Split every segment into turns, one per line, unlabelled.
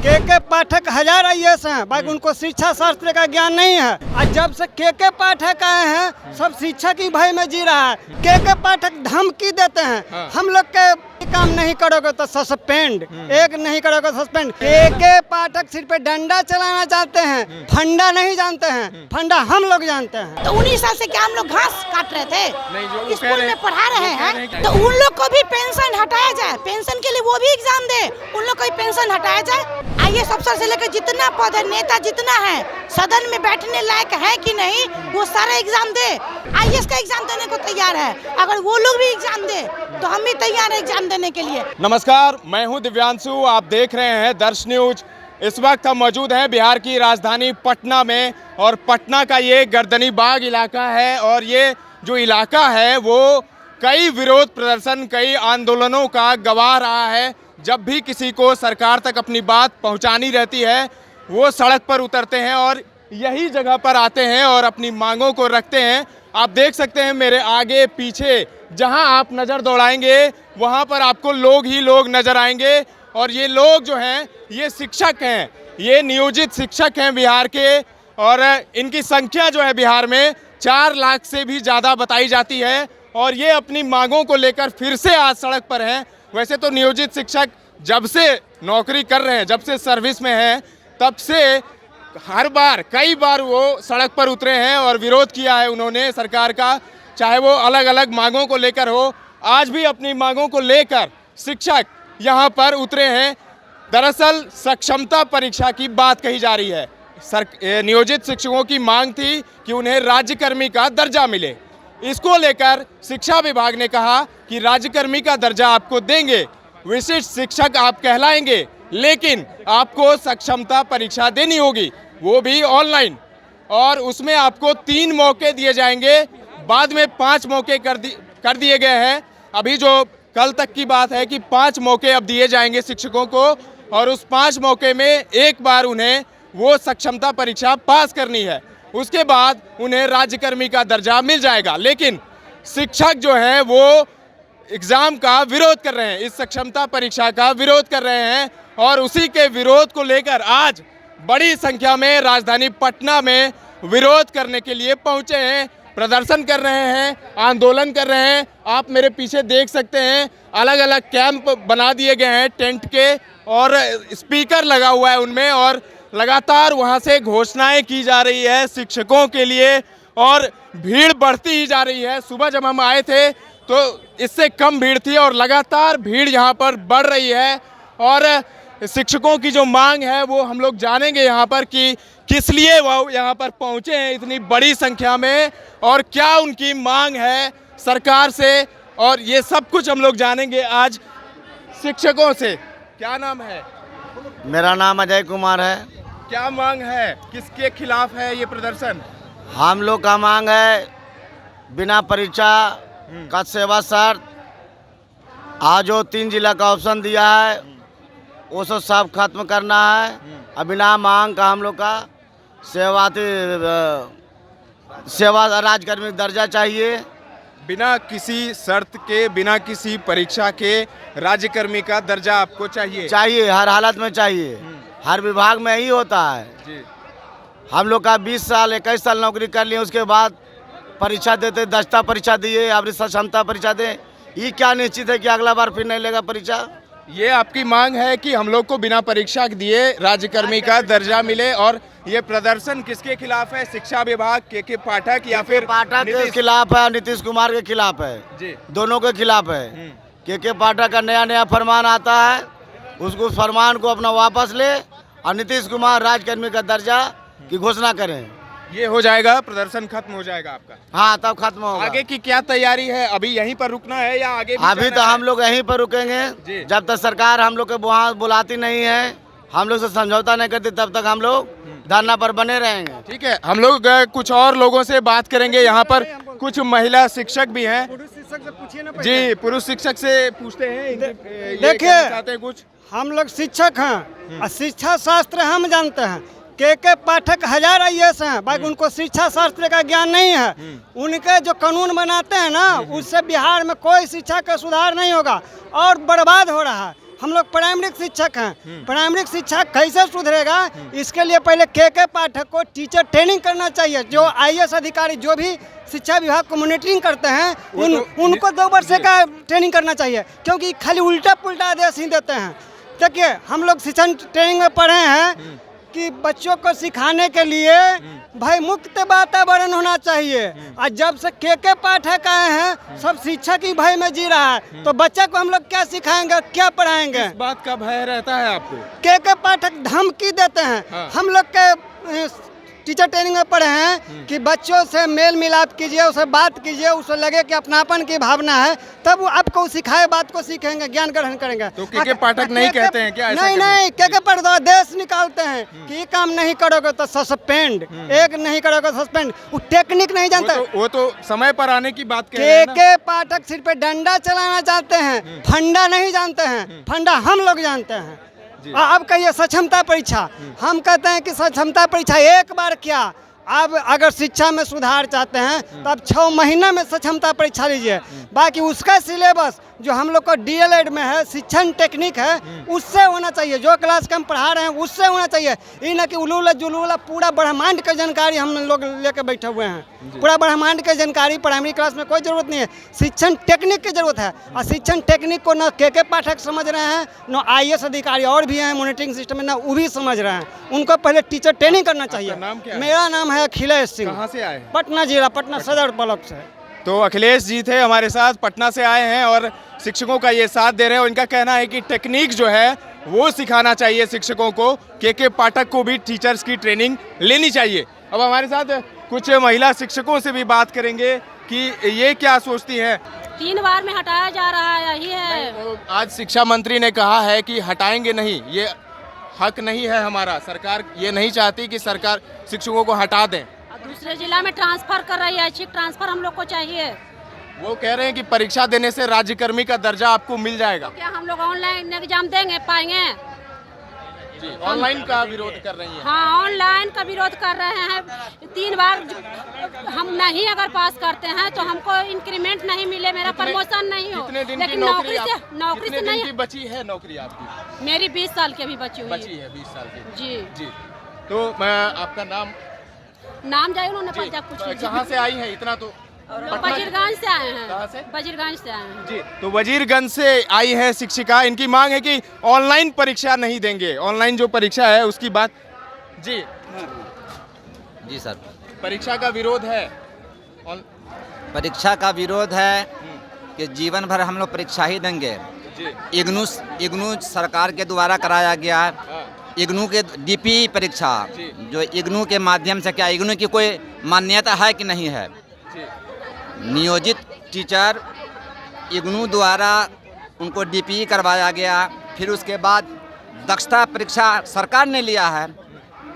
के पाठक हजार आईएएस हैं, बाकी उनको शिक्षा शास्त्र का ज्ञान नहीं है। और जब से के पाठक आए हैं सब शिक्षा की भय में जी रहा है। के पाठक धमकी देते हैं, हम लोग के काम नहीं करोगे तो सस्पेंड, एक नहीं करोगे तो सस्पेंड। के पाठक सिर पे डंडा चलाना चाहते हैं, फंडा नहीं जानते हैं, फंडा हम लोग जानते हैं।
तो 19 साल से क्या हम लोग घास काट रहे थे, स्कूल में पढ़ा रहे हैं, तो उन लोग को भी पेंशन हटाया जाए, पेंशन के लिए वो भी एग्जाम दे, उन लोग को भी पेंशन हटाया जाए। आईएएस अफसर से लेकर जितना पद है, नेता जितना है, सदन में बैठने लायक है कि नहीं, वो सारा एग्जाम दे। आईएएस का एग्जाम देने को तैयार है, अगर वो लोग भी एग्जाम दे तो हम भी तैयार है एग्जाम देने के लिए।
नमस्कार, मैं हूं दिव्यांशु, आप देख रहे हैं दर्श न्यूज। इस वक्त हम मौजूद हैं बिहार की राजधानी पटना में, और पटना का ये गर्दनी बाग इलाका है। और ये जो इलाका है वो कई विरोध प्रदर्शन, कई आंदोलनों का गवाह रहा है। जब भी किसी को सरकार तक अपनी बात पहुंचानी रहती है वो सड़क पर उतरते हैं और यही जगह पर आते हैं और अपनी मांगों को रखते हैं। आप देख सकते हैं मेरे आगे पीछे, जहां आप नज़र दौड़ाएंगे वहां पर आपको लोग ही लोग नज़र आएंगे। और ये लोग जो हैं ये शिक्षक हैं, ये नियोजित शिक्षक हैं बिहार के, और इनकी संख्या जो है बिहार में 4 लाख से भी ज़्यादा बताई जाती है। और ये अपनी मांगों को लेकर फिर से आज सड़क पर हैं। वैसे तो नियोजित शिक्षक जब से नौकरी कर रहे हैं, जब से सर्विस में हैं, तब से हर बार कई बार वो सड़क पर उतरे हैं और विरोध किया है उन्होंने सरकार का, चाहे वो अलग अलग मांगों को लेकर हो। आज भी अपनी मांगों को लेकर शिक्षक यहाँ पर उतरे हैं। दरअसल सक्षमता परीक्षा की बात कही जा रही है। नियोजित शिक्षकों की मांग थी कि उन्हें राज्यकर्मी का दर्जा मिले। इसको लेकर शिक्षा विभाग ने कहा कि राज्यकर्मी का दर्जा आपको देंगे, विशिष्ट शिक्षक आप कहलाएंगे, लेकिन आपको सक्षमता परीक्षा देनी होगी, वो भी ऑनलाइन। और उसमें आपको 3 मौके दिए जाएंगे, बाद में 5 मौके कर दिए गए हैं। अभी जो कल तक की बात है कि 5 मौके अब दिए जाएंगे शिक्षकों को, और उस 5 मौके में एक बार उन्हें वो सक्षमता परीक्षा पास करनी है, उसके बाद उन्हें राज्यकर्मी का दर्जा मिल जाएगा। लेकिन शिक्षक जो हैं वो एग्ज़ाम का विरोध कर रहे हैं, इस सक्षमता परीक्षा का विरोध कर रहे हैं। और उसी के विरोध को लेकर आज बड़ी संख्या में राजधानी पटना में विरोध करने के लिए पहुंचे हैं, प्रदर्शन कर रहे हैं, आंदोलन कर रहे हैं। आप मेरे पीछे देख सकते हैं अलग अलग कैंप बना दिए गए हैं टेंट के, और स्पीकर लगा हुआ है उनमें, और लगातार वहां से घोषणाएं की जा रही है शिक्षकों के लिए, और भीड़ बढ़ती ही जा रही है। सुबह जब हम आए थे तो इससे कम भीड़ थी, और लगातार भीड़ यहाँ पर बढ़ रही है। और शिक्षकों की जो मांग है वो हम लोग जानेंगे यहाँ पर कि किस लिए वो यहाँ पर पहुँचे हैं इतनी बड़ी संख्या में, और क्या उनकी मांग है सरकार से, और ये सब कुछ हम लोग जानेंगे आज शिक्षकों से। क्या नाम है?
मेरा नाम अजय कुमार है।
क्या मांग है, किसके खिलाफ है ये प्रदर्शन?
हम लोग का मांग है बिना परीक्षा का सेवा शर्त, आज जो 3 जिला का ऑप्शन दिया है वो सब खत्म करना है। और बिना मांग का हम लोग का सेवा राज्यकर्मी दर्जा चाहिए।
बिना किसी शर्त के, बिना किसी परीक्षा के राज्यकर्मी का दर्जा आपको चाहिए?
हर हालत में चाहिए। हर विभाग में ही होता है
जी।
हम लोग का 20 साल 21 साल नौकरी कर लिए, उसके बाद परीक्षा देते, दक्षता परीक्षा दिए, अब क्षमता परीक्षा दें, ये क्या निश्चित है कि अगला बार फिर नहीं लेगा परीक्षा?
ये आपकी मांग है कि हम लोग को बिना परीक्षा दिए राज्यकर्मी का दर्जा मिले। और ये प्रदर्शन किसके खिलाफ है? शिक्षा विभाग, के पाठक, या फिर
पाठक के खिलाफ है, नीतीश कुमार के खिलाफ है
जी,
दोनों के खिलाफ है। के पाठक का नया फरमान आता है, उसको फरमान को अपना वापस ले, और नीतीश कुमार राज्यकर्मी का दर्जा की घोषणा करें।
ये हो जाएगा, प्रदर्शन खत्म हो जाएगा आपका?
हाँ, तब खत्म होगा।
आगे की क्या तैयारी है? अभी यहीं पर रुकना है या आगे भी
अभी तो हम लोग यहीं पर रुकेंगे जब तक सरकार हम लोग के वहाँ बुलाती नहीं है, हम लोग से समझौता नहीं करती, तब तक हम लोग धरना पर बने रहेंगे।
ठीक है, हम लोग कुछ और लोगों से बात करेंगे। यहाँ पर कुछ महिला शिक्षक भी हैं। जी, पुरुष शिक्षक से पूछते हैं।
देखिए,
कुछ
हम लोग शिक्षक हैं और शिक्षा शास्त्र हम जानते हैं। के पाठक हजार आईएएस हैं, बाकी उनको शिक्षा शास्त्र का ज्ञान नहीं है। उनके जो कानून बनाते हैं ना, उससे बिहार में कोई शिक्षा का सुधार नहीं होगा और बर्बाद हो रहा है। हम लोग प्राइमरी शिक्षक हैं। प्राइमरी शिक्षा कैसे सुधरेगा, इसके लिए पहले के पाठक को टीचर ट्रेनिंग करना चाहिए। जो IAS अधिकारी जो भी शिक्षा विभाग को मॉनिटरिंग करते हैं उनको 2 वर्ष का ट्रेनिंग करना चाहिए, क्योंकि खाली उल्टा पुल्टा आदेश ही देते हैं। देखिए हम लोग शिक्षण ट्रेनिंग में पढ़े हैं कि बच्चों को सिखाने के लिए भाई मुक्त वातावरण होना चाहिए। और जब से के पाठक आए हैं सब शिक्षक ही भय में जी रहा है, तो बच्चा को हम लोग क्या सिखाएंगे, क्या पढ़ाएंगे?
इस बात का भय रहता है आपको?
के पाठक धमकी देते हैं।
हाँ।
हम लोग के टीचर ट्रेनिंग में पढ़े हैं कि बच्चों से मेल मिलाप कीजिए, उससे बात कीजिए, उसे लगे कि अपनापन की भावना है, तब वो आपको सिखाए बात को सीखेंगे, ज्ञान ग्रहण करेंगे।
तो के पाठक नहीं कहते हैं क्या?
नहीं, के पाठक आदेश निकालते हैं कि ये काम नहीं करोगे तो सस्पेंड, एक नहीं करोगे तो सस्पेंड। वो टेक्निक नहीं जानता।
वो तो समय पर आने की बात कह रहे हैं ना।
के पाठक सिर पे डंडा चलाना चाहते हैं, फंडा नहीं जानते हैं। फंडा हम लोग जानते हैं। अब कहिए सक्षमता परीक्षा, हम कहते हैं कि सक्षमता परीक्षा एक बार क्या, अब अगर शिक्षा में सुधार चाहते हैं तो अब 6 महीना में सक्षमता परीक्षा लीजिए। बाकी उसका सिलेबस जो हम लोग को DLED में है, शिक्षण टेक्निक है, उससे होना चाहिए। जो क्लास के हम पढ़ा रहे हैं उससे होना चाहिए। ये ना कि उलूला जुलूला पूरा ब्रह्मांड की जानकारी हम लोग लेके बैठे हुए हैं। पूरा ब्रह्मांड की जानकारी प्राइमरी क्लास में कोई ज़रूरत नहीं है, शिक्षण टेक्निक की ज़रूरत है। और शिक्षण टेक्निक को न के पाठक समझ रहे हैं, न IAS अधिकारी और भी हैं मॉनिटरिंग सिस्टम में, न वो भी समझ रहे हैं। उनको पहले टीचर ट्रेनिंग करना चाहिए।
नाम क्या है?
मेरा नाम है अखिलेश सिंह।
कहाँ से आए?
पटना जिला, पटना सदर ब्लॉक से।
तो अखिलेश जी थे हमारे साथ, पटना से आए हैं और शिक्षकों का ये साथ दे रहे हैं। उनका कहना है कि टेक्निक जो है वो सिखाना चाहिए शिक्षकों को। के पाठक को भी टीचर्स की ट्रेनिंग लेनी चाहिए। अब हमारे साथ कुछ महिला शिक्षकों से भी बात करेंगे कि ये क्या सोचती हैं।
3 बार में हटाया जा रहा है, यही है।
आज शिक्षा मंत्री ने कहा है कि हटाएंगे नहीं, ये हक नहीं है हमारा। सरकार ये नहीं चाहती कि सरकार शिक्षकों को हटा दें।
दूसरे जिला में ट्रांसफर कर रही है, ऐच्छिक ट्रांसफर हम लोग को चाहिए।
वो कह रहे हैं कि परीक्षा देने से राज्यकर्मी का दर्जा आपको मिल जाएगा।
क्या हम लोग ऑनलाइन एग्जाम देंगे पाएंगे?
जी, ऑनलाइन का विरोध कर रही हैं।
हाँ, ऑनलाइन का विरोध कर रहे हैं। 3 बार हम नहीं अगर पास करते हैं तो हमको इंक्रीमेंट नहीं मिले, मेरा प्रमोशन नहीं हो।
कितने दिन
लेकिन
की
नौकरी
कितने
से
दिन
नहीं।
की बची है नौकरी आपकी?
मेरी 20 साल की अभी बची हुई
बची है 20 साल की।
जी
जी, तो मैं आपका
नाम जाए उन्होंने पूछा।
कहाँ से आई हैं? इतना तो
वजीरगंज से आए हैं।
कहाँ से?
वजीरगंज से आए हैं।
जी, तो वजीरगंज से आई है शिक्षिका। इनकी मांग है कि ऑनलाइन परीक्षा नहीं देंगे, ऑनलाइन जो परीक्षा है उसकी बात। जी
जी सर,
परीक्षा का विरोध है।
परीक्षा का विरोध है कि जीवन भर हम लोग परीक्षा ही देंगे।
जी,
इग्नू सरकार के द्वारा कराया गया है।
हाँ,
इग्नू के DP परीक्षा
जी।
जो इग्नू के माध्यम से, क्या इग्नू की कोई मान्यता है कि नहीं है?
जी,
नियोजित टीचर इग्नू द्वारा उनको DPE करवाया गया। फिर उसके बाद दक्षता परीक्षा सरकार ने लिया है।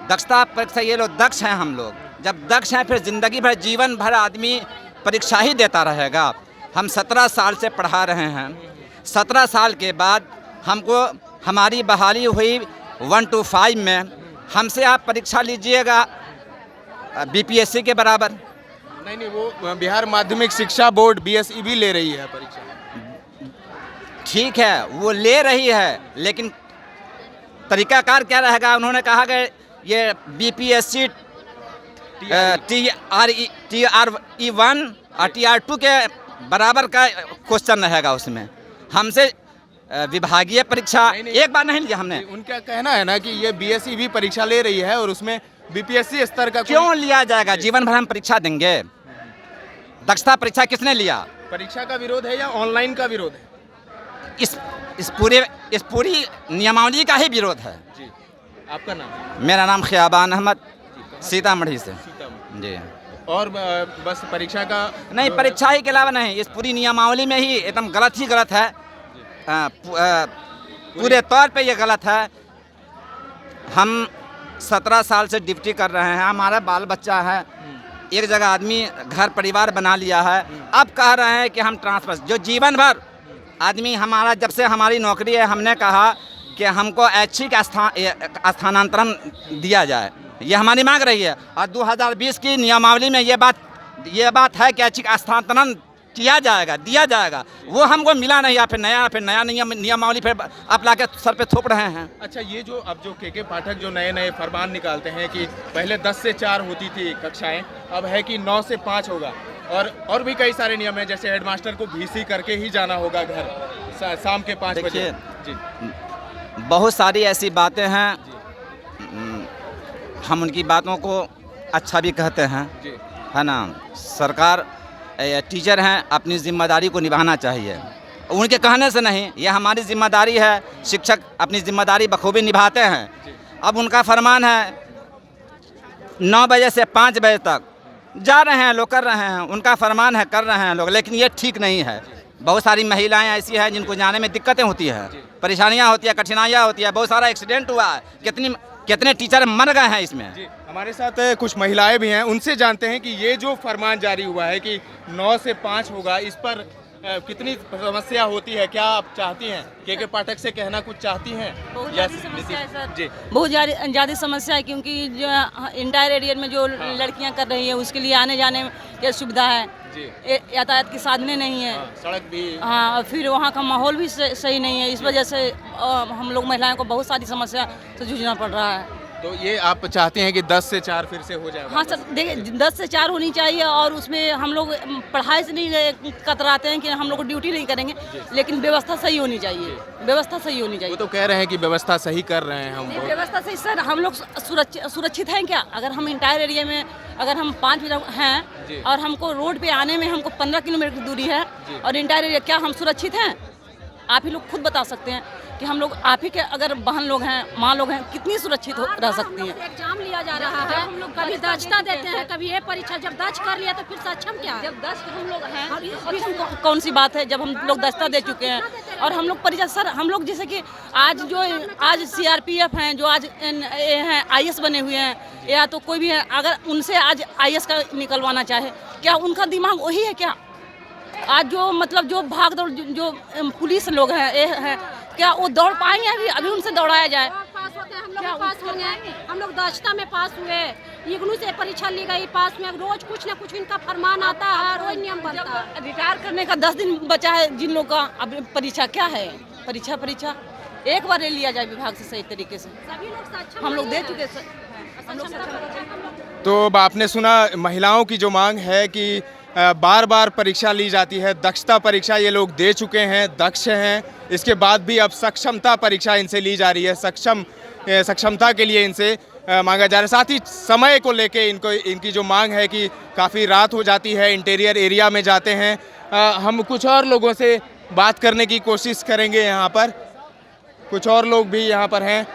दक्षता परीक्षा, ये लोग दक्ष हैं हम लोग। जब दक्ष हैं फिर ज़िंदगी भर जीवन भर आदमी परीक्षा ही देता रहेगा। हम 17 साल से पढ़ा रहे हैं। 17 साल के बाद हमको हमारी बहाली हुई 1 to 5 में। हमसे आप परीक्षा लीजिएगा BPSC के बराबर।
नहीं, वो बिहार माध्यमिक शिक्षा बोर्ड BSE भी ले रही है परीक्षा।
ठीक है, वो ले रही है, लेकिन तरीकाकार क्या रहेगा? उन्होंने कहा कि ये BPSC TRE1 और TR2 के बराबर का क्वेश्चन रहेगा उसमें। हमसे विभागीय परीक्षा एक बार नहीं लिया हमने।
उनका कहना है ना कि ये BSE भी परीक्षा ले रही है और उसमें BPSC स्तर का
क्यों लिया जाएगा? जीवन भर हम परीक्षा देंगे। दक्षता परीक्षा किसने लिया?
परीक्षा का विरोध है या ऑनलाइन का विरोध है?
इस पूरी नियमावली का ही विरोध है।
जी, आपका नाम?
मेरा नाम खियाबान अहमद, सीतामढ़ी से। जी,
और बस परीक्षा का
नहीं, परीक्षा ही के अलावा नहीं, इस पूरी नियमावली में ही एकदम गलत ही गलत है। पूरे तौर पे ये गलत है। हम 17 साल से ड्यूटी कर रहे हैं, हमारा बाल बच्चा है, एक जगह आदमी घर परिवार बना लिया है। अब कह रहे हैं कि हम ट्रांसफर, जो जीवन भर आदमी हमारा, जब से हमारी नौकरी है, हमने कहा कि हमको ऐच्छिक स्थानांतरण दिया जाए, ये हमारी मांग रही है। और 2020 की नियमावली में ये बात है कि ऐच्छिक स्थानांतरण किया जाएगा, दिया जाएगा, वो हमको मिला नहीं, या फिर नया नियमावली फिर आप ला के सर पे थोप रहे हैं।
अच्छा, ये जो अब जो के पाठक जो नए फरमान निकालते हैं कि पहले 10 से 4 होती थी कक्षाएं, अब है कि 9 से 5 होगा, और भी कई सारे नियम हैं, जैसे हेडमास्टर को भीसी करके ही जाना होगा घर शाम के 5 बजे। जी,
बहुत सारी ऐसी बातें हैं, हम उनकी बातों को अच्छा भी कहते हैं, है ना। सरकार टीचर हैं, अपनी जिम्मेदारी को निभाना चाहिए, उनके कहने से नहीं, ये हमारी जिम्मेदारी है। शिक्षक अपनी जिम्मेदारी बखूबी निभाते हैं। अब उनका फरमान है 9 बजे से 5 बजे तक जा रहे हैं लोग, कर रहे हैं, उनका फरमान है, कर रहे हैं लोग, लेकिन ये ठीक नहीं है। बहुत सारी महिलाएं ऐसी हैं जिनको जाने में दिक्कतें होती हैं, परेशानियां होती है, कठिनाइयां होती है, बहुत सारा एक्सीडेंट हुआ है, कितने टीचर मर गए हैं इसमें।
जी, हमारे साथ कुछ महिलाएं भी हैं, उनसे जानते हैं कि ये जो फरमान जारी हुआ है कि 9 से 5 होगा, इस पर कितनी समस्या होती है, क्या आप चाहती हैं, के पाठक से कहना कुछ चाहती हैं?
बहुत ज़्यादा समस्या है सर
जी,
बहुत ज़्यादा समस्या है, क्योंकि जो इंटायर एरिया में जो लड़कियां कर रही है उसके लिए आने जाने की सुविधा है, यातायात की साधनें नहीं है,
सड़क भी,
हाँ, फिर वहाँ का माहौल भी सही नहीं है। इस वजह से हम लोग महिलाओं को बहुत सारी समस्या से जूझना पड़ रहा है।
तो ये आप चाहते हैं कि 10 से 4 फिर से हो जाए?
हाँ सर, देखिए 10 से 4 होनी चाहिए, और उसमें हम लोग पढ़ाई से नहीं कतराते हैं कि हम लोग ड्यूटी नहीं करेंगे, लेकिन व्यवस्था सही होनी चाहिए, व्यवस्था सही होनी चाहिए।
वो तो कह रहे हैं कि व्यवस्था सही कर रहे हैं हम।
व्यवस्था सही सर, हम लोग सुरक्षित हैं क्या? अगर हम इंटायर एरिया में अगर हम 5 बजे हैं और हमको रोड पे आने में हमको 15 किलोमीटर की दूरी है, और इंटायर एरिया, क्या हम सुरक्षित हैं? आप ही लोग खुद बता सकते हैं कि हम लोग, आप ही के अगर बहन लोग हैं, माँ लोग हैं, कितनी सुरक्षित रह सकती हैं।
एग्जाम लिया जा रहा है, हम लोग कभी दक्षता देते हैं, कभी ये परीक्षा, जब दक्ष कर लिया तो फिर सक्षम क्या है?
जब 10 हम लोग हैं, कौन सी बात है, जब हम लोग दक्षता दे चुके हैं और हम लोग परीक्षा, सर हम लोग जैसे कि आज CRPF हैं, जो आज हैं IAS बने हुए हैं, या तो कोई भी है, अगर उनसे आज IAS का निकलवाना चाहे, क्या उनका दिमाग वही है क्या? आज जो मतलब जो भाग दौड़ जो पुलिस लोग हैं, क्या वो दौड़ पाएंगे? अभी उनसे दौड़ाया जाए।
पास होते हैं, हम लोग पास होंगे, हम लोग दक्षता में पास हुए, इग्नू से परीक्षा ली गई, पास में रोज कुछ न कुछ इनका फरमान आता है, रोज नियम बनता है।
रिटायर करने का 10 दिन बचा है जिन लोग का, अब परीक्षा क्या है? परीक्षा एक बार ले लिया जाए विभाग से सही तरीके से।
सभी लोग सक्षम,
हम लोग दे चुके सर, हम लोग
तो आपने सुना, महिलाओं की जो मांग है कि बार बार परीक्षा ली जाती है, दक्षता परीक्षा ये लोग दे चुके हैं, दक्ष हैं, इसके बाद भी अब सक्षमता परीक्षा इनसे ली जा रही है, सक्षमता के लिए इनसे मांगा जा रहा है। साथ ही समय को लेके इनकी जो मांग है कि काफ़ी रात हो जाती है, इंटीरियर एरिया में जाते हैं। हम कुछ और लोगों से बात करने की कोशिश करेंगे, यहाँ पर कुछ और लोग भी यहाँ पर हैं,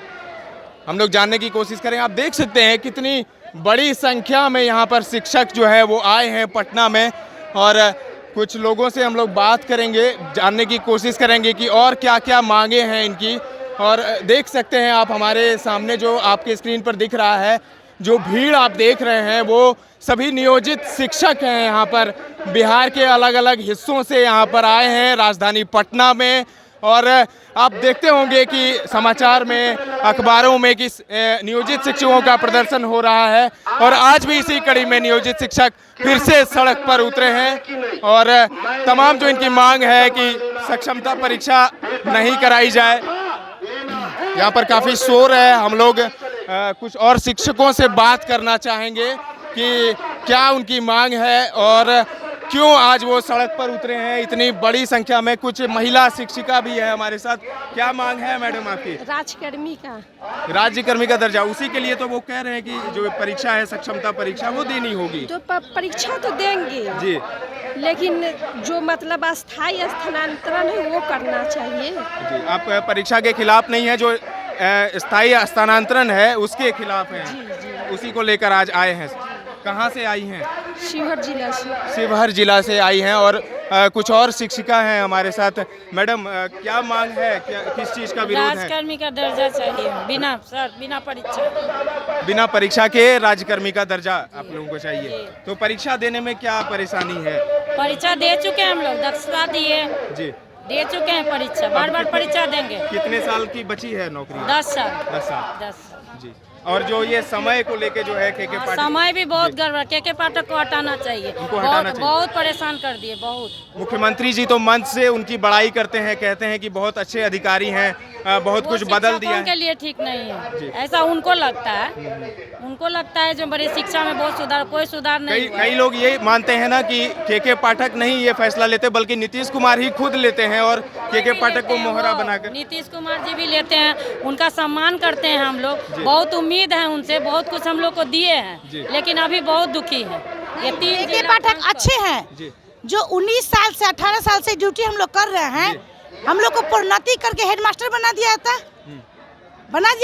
हम लोग जानने की कोशिश करेंगे। आप देख सकते हैं कितनी बड़ी संख्या में यहाँ पर शिक्षक जो है वो आए हैं पटना में, और कुछ लोगों से हम लोग बात करेंगे, जानने की कोशिश करेंगे कि और क्या क्या मांगे हैं इनकी। और देख सकते हैं आप हमारे सामने जो आपके स्क्रीन पर दिख रहा है, जो भीड़ आप देख रहे हैं वो सभी नियोजित शिक्षक हैं, यहाँ पर बिहार के अलग अलग हिस्सों से यहाँ पर आए हैं राजधानी पटना में। और आप देखते होंगे कि समाचार में, अखबारों में कि नियोजित शिक्षकों का प्रदर्शन हो रहा है, और आज भी इसी कड़ी में नियोजित शिक्षक फिर से सड़क पर उतरे हैं, और तमाम जो इनकी मांग है कि सक्षमता परीक्षा नहीं कराई जाए। यहाँ पर काफ़ी शोर है, हम लोग कुछ और शिक्षकों से बात करना चाहेंगे कि क्या उनकी मांग है और क्यों आज वो सड़क पर उतरे हैं इतनी बड़ी संख्या में। कुछ महिला शिक्षिका भी है हमारे साथ। क्या मांग है मैडम आपकी? राज्यकर्मी का दर्जा, उसी के लिए तो वो कह रहे हैं कि जो परीक्षा है सक्षमता परीक्षा वो देनी होगी।
तो परीक्षा तो देंगे
जी,
लेकिन जो मतलब अस्थायी स्थानांतरण है वो करना चाहिए
जी। आप परीक्षा के खिलाफ नहीं है, जो स्थायी स्थानांतरण है उसके खिलाफ हैं?
जी।
उसी को लेकर आज आए हैं। कहाँ से आई हैं?
शिवहर जिला से।
शिवहर जिला से आई हैं। और कुछ और शिक्षिका हैं हमारे साथ। मैडम, क्या मांग है, किस चीज़ का विरोध है?
राज्यकर्मी का दर्जा चाहिए,
बिना परीक्षा के राज्यकर्मी का दर्जा आप लोगों को चाहिए। तो परीक्षा देने में क्या परेशानी है?
परीक्षा दे चुके हैं हम लोग, दक्षता दिए
जी,
दे चुके हैं परीक्षा, बार बार परीक्षा देंगे।
कितने साल की बची है नौकरी?
10 साल।
10 साल। जी। और जो ये समय को लेके जो है के पाठक,
समय भी बहुत गड़बड़, के पाठक को हटाना चाहिए।
उनको हटाना चाहिए।
बहुत परेशान कर दिए, बहुत।
मुख्यमंत्री जी तो मंच से उनकी बड़ाई करते हैं, कहते हैं कि बहुत अच्छे अधिकारी हैं, बहुत
वो
कुछ बदल दिया
शिक्षकों के
है।
लिए ठीक नहीं है, ऐसा उनको लगता है। उनको लगता है जो बड़ी शिक्षा में बहुत सुधार, कोई सुधार नहीं हुआ।
कई लोग ये मानते हैं ना कि के पाठक नहीं ये फैसला लेते, बल्कि नीतीश कुमार ही खुद लेते हैं और के पाठक को मोहरा बनाकर।
नीतीश कुमार जी भी लेते हैं, उनका सम्मान करते हैं हम लोग। बहुत उम्मीद है उनसे, बहुत कुछ हम लोग को दिए हैं, लेकिन अभी बहुत दुखी है। ये
के पाठक अच्छे हैं, जो 19 साल से 18 साल से ड्यूटी हम लोग कर रहे हैं। हम लोग को प्रोन्नति करके हेडमास्टर बना दिया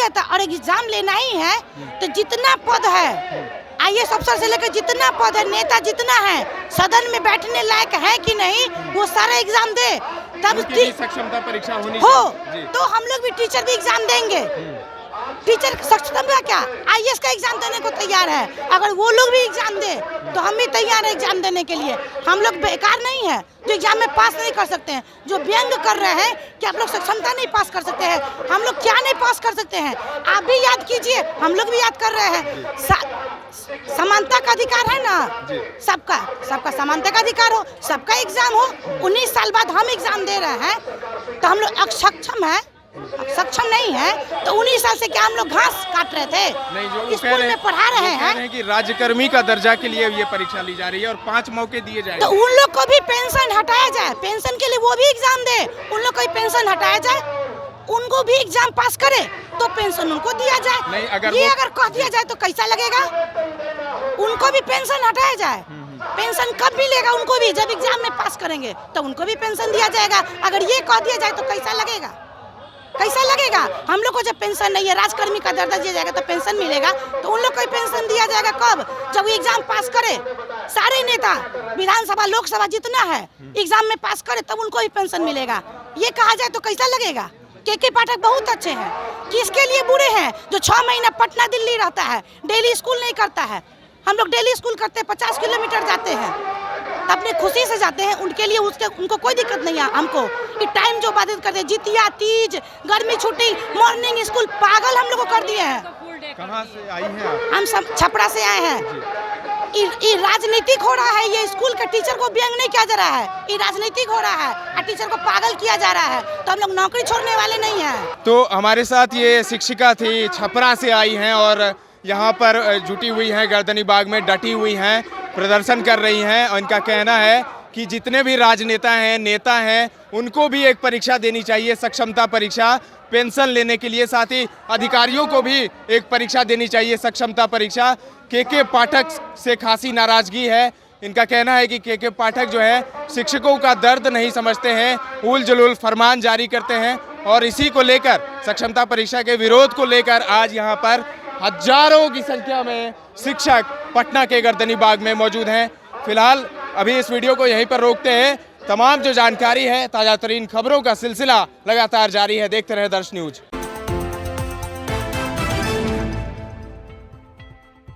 था और एग्जाम लेना ही है तो जितना पद है आईएएस अफसर से लेकर जितना पद है, नेता जितना है, सदन में बैठने लायक है कि नहीं, वो सारा एग्जाम दे, तब
सक्षमता परीक्षा होनी
हो
चाहिए।
तो हम लोग भी टीचर भी एग्जाम देंगे। टीचर सक्षमता क्या, आईएएस का एग्जाम देने को तैयार है। अगर वो लोग भी एग्जाम दे तो हम भी तैयार है एग्जाम देने के लिए। हम लोग बेकार नहीं है जो एग्जाम में पास नहीं कर सकते हैं। जो व्यंग कर रहे हैं कि आप लोग सक्षमता नहीं पास कर सकते हैं, हम लोग क्या नहीं पास कर सकते हैं, आप भी याद कीजिए, हम लोग भी याद कर रहे हैं। समानता का अधिकार है ना, सबका समानता का अधिकार हो, सबका एग्जाम हो। 19 साल बाद हम एग्जाम दे रहे हैं तो हम लोग अक्षम है, सक्षम नहीं है तो 19 साल से क्या हम लोग घास काट रहे थे?
नहीं, जो
स्कूल में पढ़ा रहे हैं
कि राज्यकर्मी का दर्जा के लिए ये परीक्षा ली जा रही है और 5 मौके दिए जाएंगे।
तो उन लोग को भी पेंशन हटाया जाए, पेंशन के लिए वो भी एग्जाम दे, उन लोग को भी पेंशन हटाया जाए, उनको भी एग्जाम पास करे तो पेंशन उनको दिया जाए।
नहीं,
अगर कह दिया जाए तो कैसा लगेगा? उनको भी पेंशन हटाया जाए। पेंशन कब मिलेगा उनको भी? जब एग्जाम में पास करेंगे तो उनको भी पेंशन दिया जाएगा। अगर ये कह दिया जाए तो कैसा लगेगा? हम लोग को जब पेंशन नहीं है, राजकर्मी का दर्जा दिया जाएगा तो पेंशन मिलेगा, तो उन लोग को पेंशन दिया जाएगा कब? जब वो एग्जाम पास करे। सारे नेता विधानसभा लोकसभा जितना है एग्जाम में पास करे तब उनको भी पेंशन मिलेगा। ये कहा जाए तो कैसा लगेगा? के पाठक बहुत अच्छे हैं, किसके लिए बुरे हैं? जो 6 महीना पटना दिल्ली रहता है, डेली स्कूल नहीं करता है। हम लोग डेली स्कूल करते हैं, 50 किलोमीटर जाते हैं, तो अपने खुशी से जाते हैं। उनके लिए उनको कोई दिक्कत नहीं है। हमको कि टाइम जो बाधित करते हैं, जितिया, तीज, गर्मी छुट्टी, मॉर्निंग स्कूल, पागल हम लोग को कर दिए हैं।
कहाँ से आई हैं आप?
हम सब छपरा से आए हैं। ये राजनीतिक हो रहा है, ये स्कूल के टीचर को व्यंग नहीं किया जा रहा है, ये राजनीतिक हो रहा है और टीचर को पागल किया जा रहा है, तो हम लोग नौकरी छोड़ने वाले नहीं हैं।
तो हमारे साथ ये शिक्षिका थी, छपरा से आई हैं और यहाँ पर जुटी हुई हैं, गर्दनी बाग में डटी हुई हैं, प्रदर्शन कर रही हैं। और इनका कहना है कि जितने भी राजनेता हैं, नेता हैं, उनको भी एक परीक्षा देनी चाहिए, सक्षमता परीक्षा, पेंशन लेने के लिए। साथ ही अधिकारियों को भी एक परीक्षा देनी चाहिए, सक्षमता परीक्षा। के पाठक से खासी नाराजगी है। इनका कहना है कि के पाठक जो है शिक्षकों का दर्द नहीं समझते हैं, उल जुलूल फरमान जारी करते हैं और इसी को लेकर, सक्षमता परीक्षा के विरोध को लेकर आज यहाँ पर हजारों की संख्या में शिक्षक पटना के गर्दनी बाग में मौजूद हैं। फिलहाल अभी इस वीडियो को यहीं पर रोकते हैं। तमाम जो जानकारी है, ताज़ा तरीन खबरों का सिलसिला लगातार जारी है। देखते रहे दर्श न्यूज।